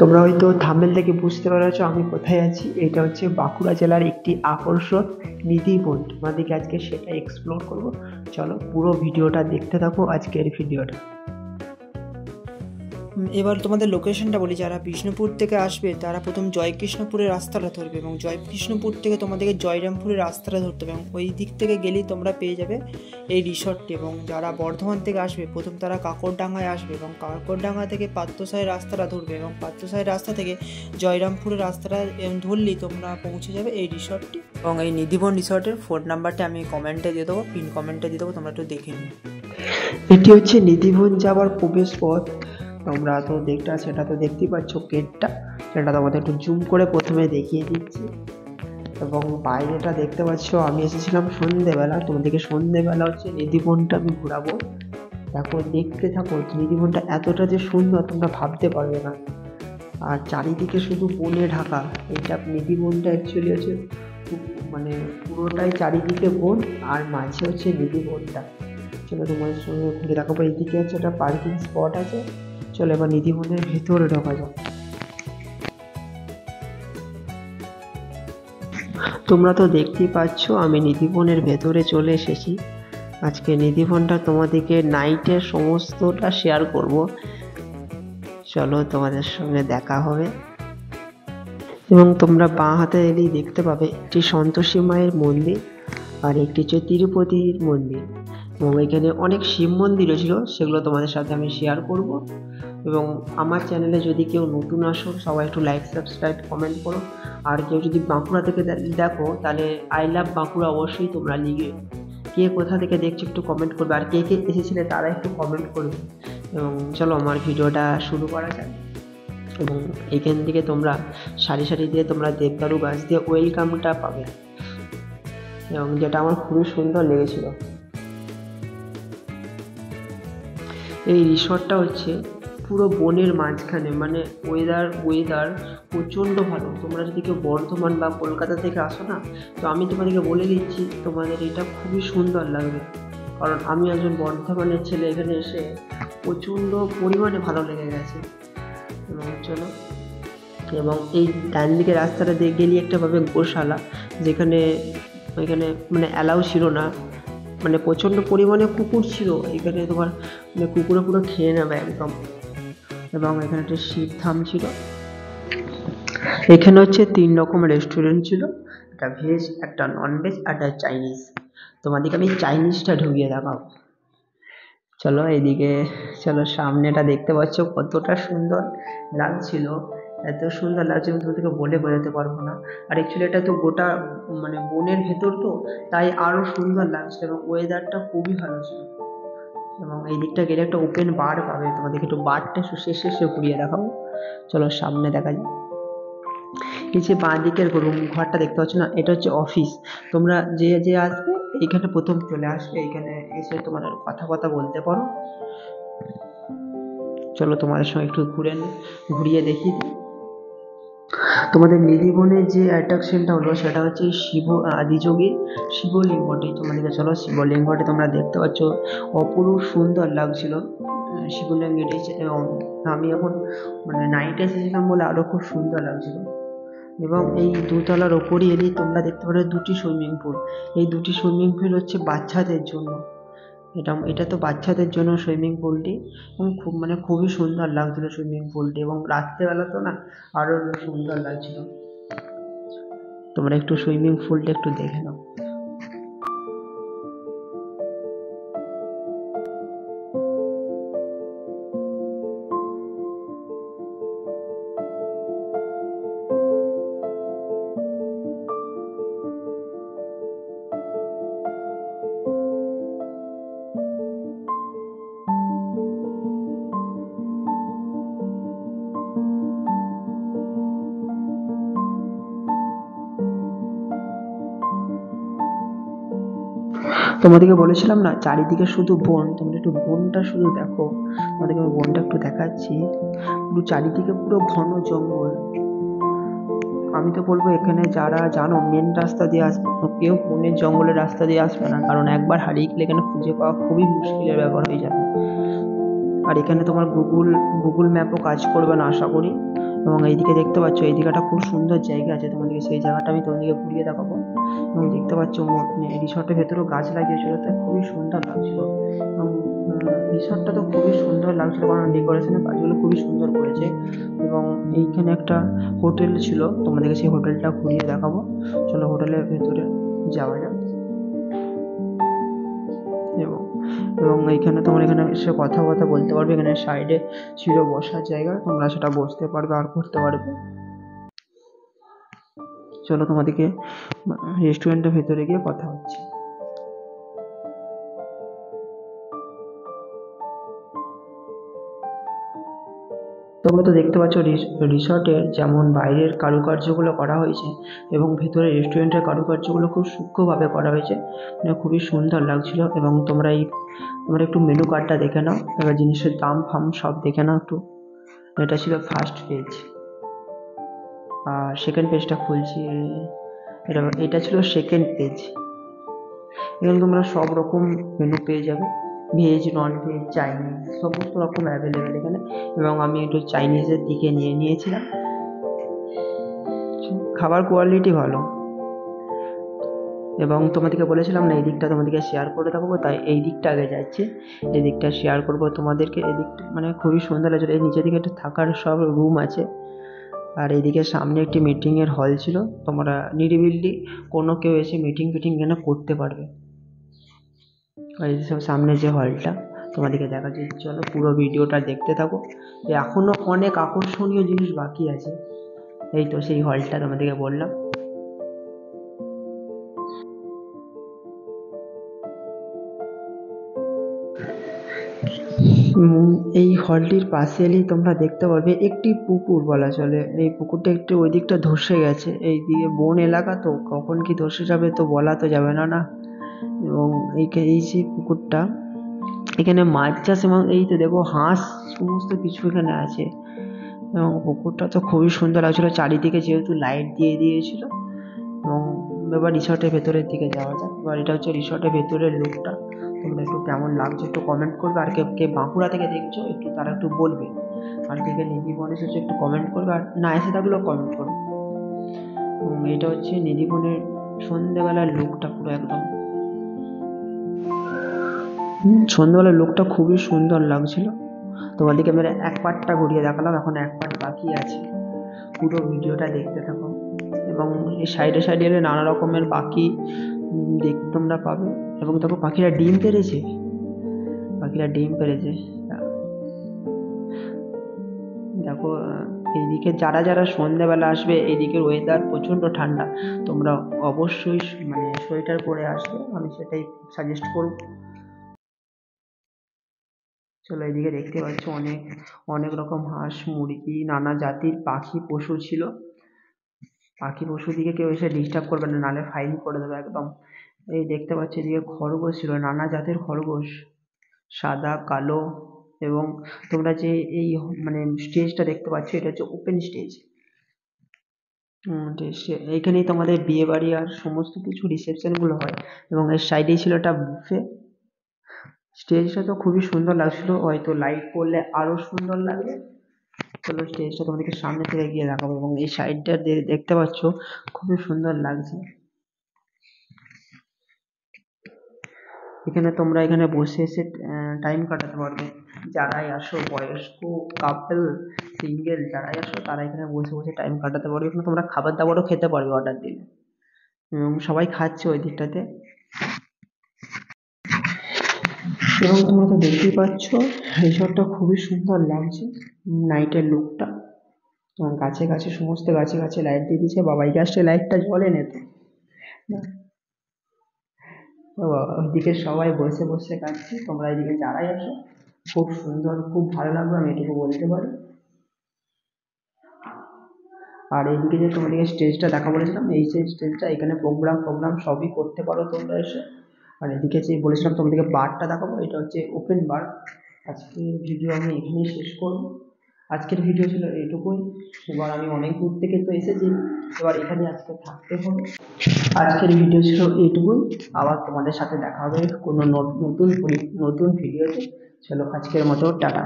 তোমরা হয়তো থাম্বনেল থেকে বুঝতে পেরেছো আমি কোথায় আছি। এটা হচ্ছে বাঁকুড়া জেলার একটি আকর্ষণ নিধিবন। তোমাদেরকে আজকে সেটা এক্সপ্লোর করব। চলো পুরো ভিডিওটা দেখতে থাকো আজকের ভিডিওটা। এবার তোমাদের লোকেশনটা বলি। যারা বিষ্ণুপুর থেকে আসবে তারা প্রথম জয়কৃষ্ণপুরের রাস্তাটা ধরবে এবং জয়কৃষ্ণপুর থেকে তোমাদেরকে জয়রামপুরের রাস্তাটা ধরতে হবে এবং ওই দিক থেকে গেলেই তোমরা পেয়ে যাবে এই রিসর্টটি। এবং যারা বর্ধমান থেকে আসবে প্রথম তারা কাকরডাঙ্গায় আসবে এবং কাকরডাঙ্গা থেকে পাত্রসাহের রাস্তাটা ধরবে এবং পাত্রসাহের রাস্তা থেকে জয়রামপুরের রাস্তাটা ধরলেই তোমরা পৌঁছে যাবে এই রিসর্টটি। এবং এই নিধিবন রিসর্টের ফোন নাম্বারটা আমি কমেন্টে দিয়ে দেবো, পিন কমেন্টে দিয়ে দেবো, তোমরা একটু দেখে নিও। এটি হচ্ছে নিধিবন যাওয়ার প্রবেশ পথ। তোমরা তো সেটা তো দেখতেই পাচ্ছ গেটটা, সেটা তোমাদের একটু জুম করে প্রথমে দেখিয়ে দিচ্ছি। এবং বাইরেটা দেখতে পাচ্ছ, আমি এসেছিলাম সন্ধেবেলা, তোমাদেরকে সন্ধেবেলা হচ্ছে নিধিবনটা আমি ঘোরাবো। দেখো, দেখতে থাকো, নিধিবনটা এতটা যে সুন্দর তোমরা ভাবতে পারবে না। আর চারিদিকে শুধু বনে ঢাকা। এইটা নিধিবনটা অ্যাকচুয়ালি হচ্ছে মানে পুরোটাই চারিদিকে বন, আর মাঝে হচ্ছে নিধিবনটা। চলো তোমাদের সঙ্গে ঘুরে দেখাবো। এইদিকে হচ্ছে একটা পার্কিং স্পট আছে। চলো এবার নিধিবনের ভেতরে ঢোকা যাক। তোমরা তো দেখতেই পাচ্ছ আমি নিধিবনের ভেতরে চলে এসেছি। আজকে নিধিবনটা তোমাদেরকে নাইটের সমস্তটা শেয়ার করব। চলো তোমাদের সঙ্গে দেখা হবে। এবং তোমরা বাঁ হাতে এলেই দেখতে পাবে একটি সন্তোষী মায়ের মন্দির আর একটি হচ্ছে তিরুপতির মন্দির। এবং এখানে অনেক শিব মন্দিরও ছিল, সেগুলো তোমাদের সাথে আমি শেয়ার করব। এবং আমার চ্যানেলে যদি কেউ নতুন আসো সবাই একটু লাইক, সাবস্ক্রাইব, কমেন্ট করো। আর কেউ যদি বাঁকুড়া থেকে দেখো তাহলে আই লাভ বাঁকুড়া অবশ্যই তোমরা লিখে, কে কোথা থেকে দেখছো একটু কমেন্ট করবে। আর কে কে এসেছিলে তারা একটু কমেন্ট করবে। এবং চলো আমার ভিডিওটা শুরু করা যাক। এবং এখান থেকে তোমরা সারি সারি দিয়ে তোমরা দেবদারু গাছ দিয়ে ওয়েলকামটা পাবে, এবং যেটা আমার খুবই সুন্দর লেগেছিল। এই রিসর্টটা হচ্ছে পুরো বনের মাঝখানে, মানে ওয়েদার প্রচণ্ড ভালো। তোমরা যদি কেউ বর্ধমান বা কলকাতা থেকে আসো না, তো আমি তোমাদেরকে বলে দিচ্ছি তোমাদের এটা খুবই সুন্দর লাগবে। কারণ আমি একজন বর্ধমানের ছেলে, এখানে এসে প্রচণ্ড পরিমাণে ভালো লেগে গেছে। এবং চলো, এবং এই ডান দিকে রাস্তাটা দিয়ে গেলে একটা পাবে গোশালা, যেখানে ওইখানে মানে অ্যালাউ ছিল না, মানে প্রচণ্ড পরিমাণে কুকুর ছিল এখানে, তোমার মানে কুকুরে পুরো খেয়ে নেবে একদম। এবং এখানে একটা শিবধাম ছিল। এখানে হচ্ছে 3 রকম রেস্টুরেন্ট ছিল, একটা ভেজ, একটা ননভেজ, একটা চাইনিজ। তোমাদেরকে আমি চাইনিজটা ঢুকিয়ে দেখাবো। চলো এইদিকে, চলো সামনেটা দেখতে পাচ্ছ কতটা সুন্দর লাগছিল। এত সুন্দর লাগছে আমি তোমাদেরকে বলে বোঝাতে পারবো না। আর অ্যাকচুয়ালি এটা তো গোটা মানে বনের ভেতর, তো তাই আরও সুন্দর লাগছে এবং ওয়েদারটা খুবই ভালো ছিল। এবং এই দিকটা গেলে একটা ওপেন বার পাবে, তোমাদেরকে একটু বারটা শেষে ঘুরিয়ে দেখাবো। চলো সামনে দেখা যায়। এই যে বাঁ দিকের রুম ঘরটা দেখতে পাচ্ছ না, এটা হচ্ছে অফিস। তোমরা যে আসবে এইখানে প্রথম চলে আসবে, এইখানে এসে তোমাদের কথা বলতে পারো। চলো তোমাদের সঙ্গে একটু ঘুরিয়ে দেখি। তোমাদের নিধিবনের যে অ্যাট্রাকশনটা হলো সেটা হচ্ছে আদিযোগীর শিবলিঙ্গটি। তোমাদেরকে চলো শিবলিঙ্গটি তোমরা দেখতে পাচ্ছ, অপরূপ সুন্দর লাগছিল শিবলিঙ্গটি। আমি এখন মানে নাইটে এসেছিলাম বলে আরও খুব সুন্দর লাগছিল। এবং এই দোতলার ওপরই এলেই তোমরা দেখতে পারো 2টি সুইমিং পুল। এই 2টি সুইমিং পুল হচ্ছে বাচ্চাদের জন্য। এটা তো বাচ্চাদের জন্য সুইমিং পুলটি। এবং খুবই সুন্দর লাগছিল সুইমিং পুলটি, এবং রাত্রেবেলা তো না আরও সুন্দর লাগছিল। তোমরা একটু সুইমিং পুলটা একটু দেখে নাও। তোমাদেরকে বলেছিলাম না চারিদিকে শুধু বন, তোমরা একটু বনটা শুধু দেখো। তোমাদেরকে আমি বনটা একটু দেখাচ্ছি। পুরো চারিদিকে পুরো ঘন জঙ্গল। আমি তো বলবো এখানে যারা জানো মেন রাস্তা দিয়ে আসবে, কেউ বনের জঙ্গলের রাস্তা দিয়ে আসবে না, কারণ একবার হারিয়ে গেলে এখানে খুঁজে পাওয়া খুবই মুশকিলের ব্যাপার হয়ে যাবে। আর এখানে তোমার গুগল ম্যাপও কাজ করবে না আশা করি। এবং এইদিকে দেখতে পাচ্ছ এই দিকটা খুব সুন্দর জায়গা আছে, তোমাদেরকে সেই জায়গাটা আমি তোমাদেরকে ঘুরিয়ে দেখাবো। এবং দেখতে পাচ্ছ রিসর্টের ভেতরেও গাছ লাগিয়েছিল, তাই খুবই সুন্দর লাগছিল। এবং রিসর্টটা তো খুবই সুন্দর লাগছিল, কারণ ডেকোরেশনের কাজগুলো খুবই সুন্দর করেছে। এবং এইখানে একটা হোটেল ছিল, তোমাদেরকে সেই হোটেলটা ঘুরিয়ে দেখাবো। চলো হোটেলের ভেতরে যাওয়া যাক। এবং এবং এইখানে তোমরা এখানে এসে কথাবার্তা বলতে পারবে, এখানে সাইডে ছিল বসার জায়গা, তোমরা সেটা বসতে পারবে আর করতে পারবে। চলো তোমাদেরকে রেস্টুরেন্টের ভেতরে গিয়ে কথা হচ্ছে। তোমরা তো দেখতে পাচ্ছ রিসর্টের যেমন বাইরের কারুকার্যগুলো করা হয়েছে এবং ভেতরে রেস্টুরেন্টের কারুকার্যগুলো খুব সূক্ষ্মভাবে করা হয়েছে, মানে খুবই সুন্দর লাগছিল। এবং তোমরা একটু মেনু কার্ডটা দেখে নাও, এবার জিনিসের দাম ফাম সব দেখে নাও একটু। এটা ছিল ফার্স্ট পেজ, আর সেকেন্ড পেজটা খুলছি। এটা ছিল সেকেন্ড পেজ। এখানে তোমরা সব রকম মেনু পেয়ে যাবে, ভেজ, নন ভেজ, চাইনিজ, সমস্ত রকম অ্যাভেলেবেল এখানে। এবং আমি একটু চাইনিজের দিকে নিয়েছিলাম। খাবার কোয়ালিটি ভালো। এবং তোমাদেরকে বলেছিলাম না এই দিকটা তোমাদেরকে শেয়ার করে দেখাবো, তাই এই দিকটা আগে যাচ্ছে, এই দিকটা শেয়ার করবো তোমাদেরকে। এই দিকটা মানে খুবই সুন্দর লাগছিল। এই নিচের দিকে একটা থাকার সব রুম আছে, আর এইদিকে সামনে একটি মিটিংয়ের হল ছিল, তোমরা নিরিবিলি কোনো কেউ এসে মিটিং ফিটিং যেন করতে পারবে। আর এই সামনে যে হলটা তোমাদেরকে দেখাচ্ছি, চলো পুরো ভিডিওটা দেখতে থাকো। এখনো অনেক আকর্ষণীয় জিনিস বাকি আছে। এই তো সেই হলটা তোমাদেরকে বললাম। এই হলটির পাশে এলেই তোমরা দেখতে পারবে একটি পুকুর বলা চলে। এই পুকুরটা একটু ওই দিকটা ধসে গেছে, এই দিকে বন এলাকা তো কখন কি ধসে যাবে তো বলা তো যাবে না না। এবং এই যে পুকুরটা, এখানে মাছ চাষ এবং এই তো দেখো হাঁস সমস্ত কিছু এখানে আছে। এবং পুকুরটা তো খুবই সুন্দর লাগছিল, চারিদিকে যেহেতু লাইট দিয়ে দিয়েছিল। এবং এবার রিসর্টের ভেতরের দিকে যাওয়া যাক। এবার এটা হচ্ছে রিসর্টের ভেতরের লুকটা, তোমরা একটু কেমন লাগছে একটু কমেন্ট করবে। আর কে বাঁকুড়া থেকে দেখছো একটু তারা একটু বলবে, আর কে নিধিবন এসেছে একটু কমেন্ট করবে, আর না এসে থাকলেও কমেন্ট করবে। এটা হচ্ছে নিধিবনের সন্ধ্যেবেলার লুকটা, পুরো একদম সন্ধ্যাবেলার লুকটা খুবই সুন্দর লাগছিল। তোমাদেরকে আমি এক পার্টটা ঘুরিয়ে দেখালাম, এখন এক পার্ট বাকি আছে, পুরো ভিডিওটা দেখতে থাকো। এবং এই সাইডে সাইডে নানা রকমের পাখি দেখতে তোমরা পাবে। এবং দেখো পাখিরা ডিম পেড়েছে, দেখো এইদিকে যারা সন্ধ্যাবেলা আসবে, এইদিকের ওয়েদার প্রচণ্ড ঠান্ডা, তোমরা অবশ্যই মানে সোয়েটার পরে আসবে, আমি সেটাই সাজেস্ট করব। চলো এইদিকে দেখতে পাচ্ছ অনেক রকম হাঁস, মুরগি, নানা জাতির পাখি পশু ছিল। পাখি পশু দিকে কেউ এসে ডিস্টার্ব করবে না, নাহলে ফাইন করে দেবে একদম। এই দেখতে পাচ্ছি এদিকে খরগোশ ছিল, নানা জাতের খরগোশ, সাদা, কালো। এবং তোমরা যে এই মানে স্টেজটা দেখতে পাচ্ছ, এটা হচ্ছে ওপেন স্টেজ। এইখানেই তোমাদের বিয়ে বাড়ি আর সমস্ত কিছু রিসেপশনগুলো হয়। এবং এর সাইডেই ছিল একটা বুফে। স্টেজটা তো খুবই সুন্দর লাগছিল, হয়তো লাইট পড়লে আরো সুন্দর লাগবে। চলো স্টেজটা তোমাদেরকে সামনে থেকে গিয়ে দেখাবো। এবং এই সাইডটা দেখতে পাচ্ছ খুবই সুন্দর লাগছে। এখানে তোমরা এখানে বসে এসে টাইম কাটাতে পারবে, যারাই আসো বয়স্ক, কাপল, সিঙ্গেল যারাই আসো তারা এখানে বসে বসে টাইম কাটাতে পারবে। এখানে তোমরা খাবার দাবারও খেতে পারবে অর্ডার দিলে, এবং সবাই খাচ্ছে ওই দিকটাতে। এবং তোমরা তো দেখতেই পাচ্ছ রিসর্টটা খুবই সুন্দর লাগছে, নাইটের লুকটা। এবং গাছে সমস্ত গাছে লাইট দিয়ে দিয়েছে, বাবা এই গাছটা লাইটটা জ্বলে না তো ওইদিকে সবাই বসে বসে কাটছে, তোমরা এদিকে যারাই আসো খুব সুন্দর, খুব ভালো লাগবে, আমি এটুকু বলতে পারি। আর এইদিকে যে তোমাদেরকে স্টেজটা দেখা বলেছিলাম, এই সেই স্টেজটা, এখানে প্রোগ্রাম সবই করতে পারো তোমরা এসে। আর এদিকে যে বলেছিলাম তোমাদেরকে বারটা দেখাবো, এটা হচ্ছে ওপেন বার। আজকের ভিডিও আমি এখানেই শেষ করব। আজকের ভিডিও ছিল এইটুকুই। এবার আমি অনেক দূর থেকে তো এসেছি, এবার এখানে আজকে থাকতে হবে। আজকের ভিডিও ছিল এইটুকুই, আবার তোমাদের সাথে দেখা হবে কোনো নতুন ভিডিওতে। চলো আজকের মতো টাটা।